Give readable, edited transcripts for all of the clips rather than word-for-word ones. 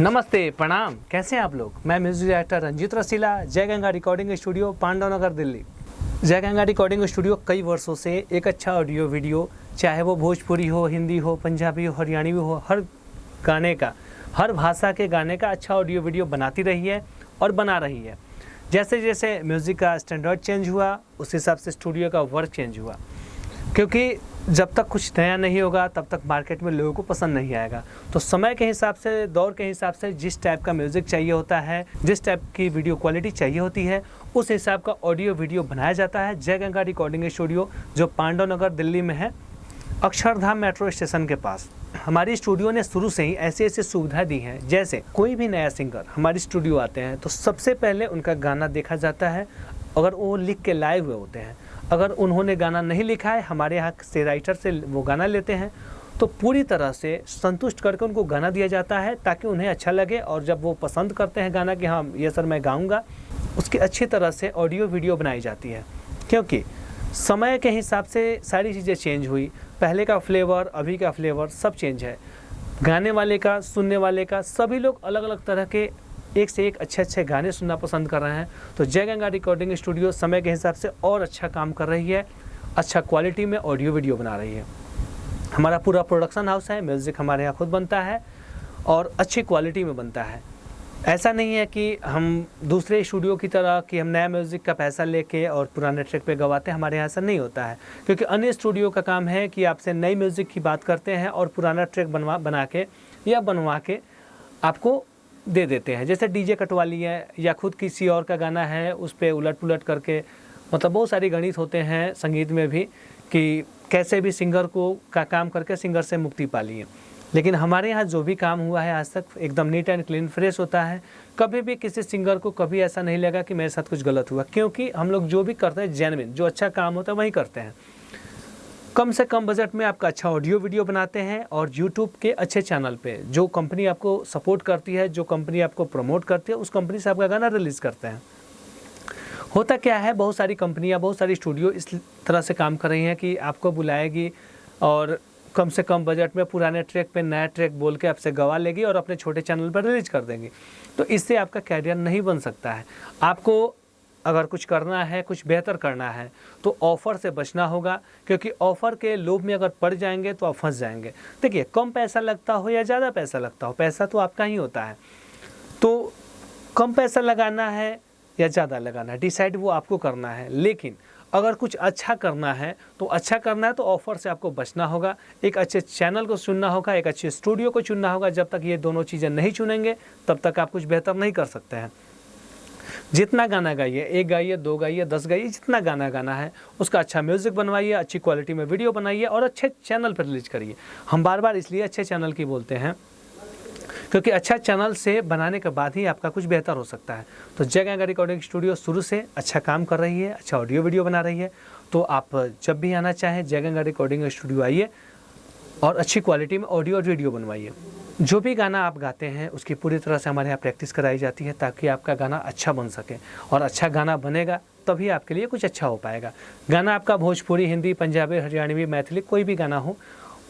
नमस्ते, प्रणाम। कैसे हैं आप लोग? मैं म्यूजिक डायरेक्टर रंजीत रसीला, जय गंगा रिकॉर्डिंग स्टूडियो, पांडव नगर, दिल्ली। जय गंगा रिकॉर्डिंग स्टूडियो कई वर्षों से एक अच्छा ऑडियो वीडियो, चाहे वो भोजपुरी हो, हिंदी हो, पंजाबी हो, हरियाणवी हो, हर गाने का, हर भाषा के गाने का अच्छा ऑडियो वीडियो बनाती रही है और बना रही है। जैसे जैसे म्यूज़िक का स्टैंडर्ड चेंज हुआ, उस हिसाब से स्टूडियो का वर्क चेंज हुआ, क्योंकि जब तक कुछ नया नहीं होगा तब तक मार्केट में लोगों को पसंद नहीं आएगा। तो समय के हिसाब से, दौर के हिसाब से जिस टाइप का म्यूज़िक चाहिए होता है, जिस टाइप की वीडियो क्वालिटी चाहिए होती है, उस हिसाब का ऑडियो वीडियो बनाया जाता है। जय गंगा रिकॉर्डिंग स्टूडियो जो पांडव नगर, दिल्ली में है, अक्षरधाम मेट्रो स्टेशन के पास। हमारी स्टूडियो ने शुरू से ही ऐसी ऐसी सुविधा दी हैं, जैसे कोई भी नया सिंगर हमारी स्टूडियो आते हैं तो सबसे पहले उनका गाना देखा जाता है। अगर वो लिख के लाए हुए होते हैं, अगर उन्होंने गाना नहीं लिखा है, हमारे यहाँ से राइटर से वो गाना लेते हैं, तो पूरी तरह से संतुष्ट करके उनको गाना दिया जाता है ताकि उन्हें अच्छा लगे। और जब वो पसंद करते हैं गाना कि हाँ ये सर मैं गाऊंगा, उसकी अच्छी तरह से ऑडियो वीडियो बनाई जाती है। क्योंकि समय के हिसाब से सारी चीज़ें चेंज हुई, पहले का फ्लेवर, अभी का फ्लेवर सब चेंज है। गाने वाले का, सुनने वाले का, सभी लोग अलग अलग तरह के एक से एक अच्छे अच्छे गाने सुनना पसंद कर रहे हैं। तो जय गंगा रिकॉर्डिंग स्टूडियो समय के हिसाब से और अच्छा काम कर रही है, अच्छा क्वालिटी में ऑडियो वीडियो बना रही है। हमारा पूरा प्रोडक्शन हाउस है, म्यूज़िक हमारे यहाँ खुद बनता है और अच्छी क्वालिटी में बनता है। ऐसा नहीं है कि हम दूसरे स्टूडियो की तरह कि हम नया म्यूज़िक का पैसा लेके और पुराने ट्रैक पे गवाते हैं, हमारे यहाँ ऐसा नहीं होता है। क्योंकि अन्य स्टूडियो का काम है कि आपसे नई म्यूज़िक की बात करते हैं और पुराना ट्रैक बना के या बनवा के आपको दे देते हैं। जैसे डीजे कटवा लिए या खुद किसी और का गाना है उस पर उलट पुलट करके, मतलब बहुत सारी गणित होते हैं संगीत में भी कि कैसे भी सिंगर को का काम करके सिंगर से मुक्ति पा लिए। लेकिन हमारे यहाँ जो भी काम हुआ है आज तक एकदम नीट एंड क्लीन फ्रेश होता है। कभी भी किसी सिंगर को कभी ऐसा नहीं लगा कि मेरे साथ कुछ गलत हुआ, क्योंकि हम लोग जो भी करते हैं जेन्युइन, जो अच्छा काम होता है वही करते हैं। कम से कम बजट में आपका अच्छा ऑडियो वीडियो बनाते हैं और यूट्यूब के अच्छे चैनल पे जो कंपनी आपको सपोर्ट करती है, जो कंपनी आपको प्रमोट करती है, उस कंपनी से आपका गाना रिलीज़ करते हैं। होता क्या है, बहुत सारी कंपनियां, बहुत सारी स्टूडियो इस तरह से काम कर रही हैं कि आपको बुलाएगी और कम से कम बजट में पुराने ट्रैक पे नया ट्रैक बोल के आपसे गवा लेगी और अपने छोटे चैनल पर रिलीज कर देंगी। तो इससे आपका कैरियर नहीं बन सकता है। आपको अगर कुछ करना है, कुछ बेहतर करना है, तो ऑफ़र से बचना होगा, क्योंकि ऑफ़र के लोभ में अगर पड़ जाएंगे तो आप फंस जाएंगे। देखिए, कम पैसा लगता हो या ज़्यादा पैसा लगता हो, पैसा तो आपका ही होता है। तो कम पैसा लगाना है या ज़्यादा लगाना है, डिसाइड वो आपको करना है। लेकिन अगर कुछ अच्छा करना है तो अच्छा करना है तो ऑफ़र से आपको बचना होगा, एक अच्छे चैनल को चुनना होगा, एक अच्छे स्टूडियो को चुनना होगा। जब तक ये दोनों चीज़ें नहीं चुनेंगे तब तक आप कुछ बेहतर नहीं कर सकते हैं। जितना गाना गाइए, 1 गाइए, 2 गाइए, 10 गाइए, जितना गाना गाना है उसका अच्छा म्यूज़िक बनवाइए, अच्छी क्वालिटी में वीडियो बनाइए और अच्छे चैनल पर रिलीज करिए। हम बार बार इसलिए अच्छे चैनल की बोलते हैं क्योंकि अच्छा चैनल से बनाने के बाद ही आपका कुछ बेहतर हो सकता है। तो जय गंगा रिकॉर्डिंग स्टूडियो शुरू से अच्छा काम कर रही है, अच्छा ऑडियो वीडियो बना रही है। तो आप जब भी आना चाहें जय गंगा रिकॉर्डिंग स्टूडियो आइए और अच्छी क्वालिटी में ऑडियो और वीडियो बनवाइए। जो भी गाना आप गाते हैं उसकी पूरी तरह से हमारे यहाँ प्रैक्टिस कराई जाती है ताकि आपका गाना अच्छा बन सके, और अच्छा गाना बनेगा तभी आपके लिए कुछ अच्छा हो पाएगा। गाना आपका भोजपुरी, हिंदी, पंजाबी, हरियाणवी, मैथिली, कोई भी गाना हो,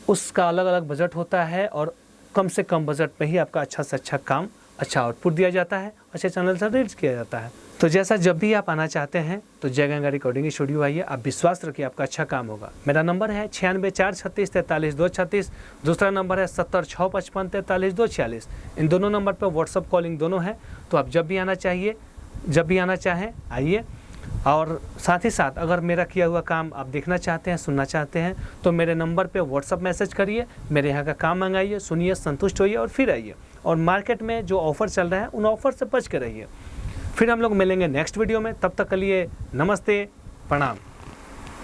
उसका अलग अलग बजट होता है और कम से कम बजट में ही आपका अच्छा से अच्छा काम, अच्छा आउटपुट दिया जाता है, अच्छे चैनल से रिलीज किया जाता है। तो जैसा जब भी आप आना चाहते हैं तो जय गंगा रिकॉर्डिंग स्टूडियो आइए, आप विश्वास रखिए आपका अच्छा काम होगा। मेरा नंबर है 9646343246, दूसरा नंबर है 70655434246। इन दोनों नंबर पर व्हाट्सअप कॉलिंग दोनों है। तो आप जब भी आना चाहें आइए। और साथ ही साथ अगर मेरा किया हुआ काम आप देखना चाहते हैं, सुनना चाहते हैं, तो मेरे नंबर पे व्हाट्सअप मैसेज करिए, मेरे यहाँ का काम मंगाइए, सुनिए, संतुष्ट होइए और फिर आइए। और मार्केट में जो ऑफ़र चल रहा है उन ऑफ़र से बच के रहिए। फिर हम लोग मिलेंगे नेक्स्ट वीडियो में, तब तक के लिए नमस्ते, प्रणाम।